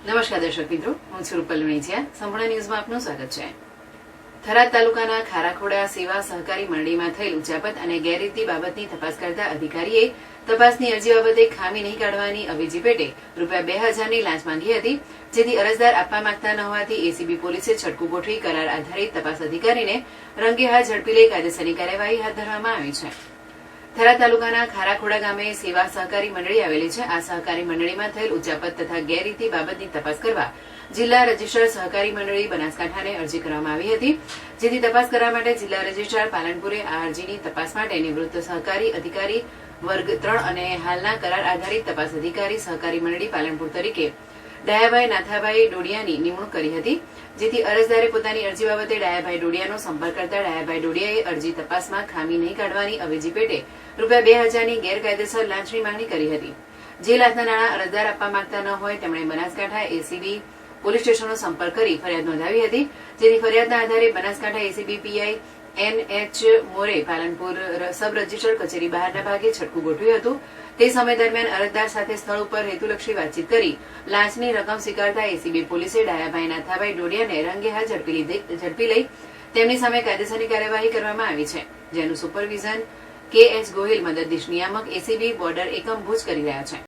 નમસ્કાર દર્શક મિત્રો, હું છું રૂપલ વેણિયા. સંપૂર્ણ ન્યૂઝમાં આપનું સ્વાગત છે. થરાદ તાલુકાના ખારાખોડા સેવા સહકારી મંડળીમાં થયેલ ઉચાપત અને ગેરરીતિ બાબતની તપાસ કરતા અધિકારીએ તપાસની અરજી બાબતે ખામી નહીં કાઢવાની અવેજી પેટે ₹2000ની લાંચ માંગી હતી, જેથી અરજદાર આપવા માંગતા ન હોવાથી એસીબી પોલીસે છટકું ગોઠવી કરાર આધારિત તપાસ અધિકારીને રંગે હાથ ઝડપી લઈ કાયદેસરની કાર્યવાહી હાથ ધરવામાં આવી છે. થરાદ તાલુકાના ખારાખોડા ગામે સેવા સહકારી મંડળી આવેલી છે. આ સહકારી મંડળીમાં થયેલ ઉચાપત તથા ગેરરીતિ બાબતની તપાસ કરવા જિલ્લા રજિસ્ટ્રાર સહકારી મંડળી બનાસકાંઠાને અરજી કરવામાં આવી હતી, જેથી તપાસ કરવા માટે જિલ્લા રજિસ્ટ્રાર પાલનપુરે આ અરજીની તપાસ માટે નિવૃત્ત સહકારી અધિકારી વર્ગ 3 અને હાલના કરાર આધારિત તપાસ અધિકારી સહકારી મંડળી પાલનપુર તરીકે ડાયાભાઈ નાથાભાઈ ડોડિયાની નિમણૂક કરી હતી, જેથી અરજદારે પોતાની અરજી બાબતે ડાયાભાઈ ડોડિયાનો સંપર્ક કરતા ડાયાભાઈ ડોડિયાએ અરજી તપાસમાં ખામી નહીં કાઢવાની અવેજી પેટે ₹2000ની ગેરકાયદેસર લાંચની માંગણી કરી હતી. જે લાંચના નાણાં અરજદાર આપવા માંગતા ન હોય તેમણે બનાસકાંઠા એસીબી પોલીસ સ્ટેશનનો સંપર્ક કરી ફરિયાદ નોંધાવી હતી, જેથી ફરિયાદના આધારે બનાસકાંઠા એસીબી પીઆઈ NH મોરે પાલનપુર સબ રજિસ્ટર કચેરી બહારના ભાગે છટકું ગોઠવ્યું હતું. તે સમય દરમિયાન અરજદાર સાથે સ્થળ ઉપર હેતુલક્ષી વાતચીત કરી લાંચની રકમ સ્વીકારતા એસીબી પોલીસે ડાયાભાઈ નાથાભાઈ ડોડિયાને રંગે હાથ ઝડપી લઈ તેમની સામે કાયદેસરની કાર્યવાહી કરવામાં આવી છે, જેનું સુપરવિઝન KH ગોહિલ મદદનીશ નિયામક એસીબી બોર્ડર એકમ ભુજ કરી રહ્યા છે.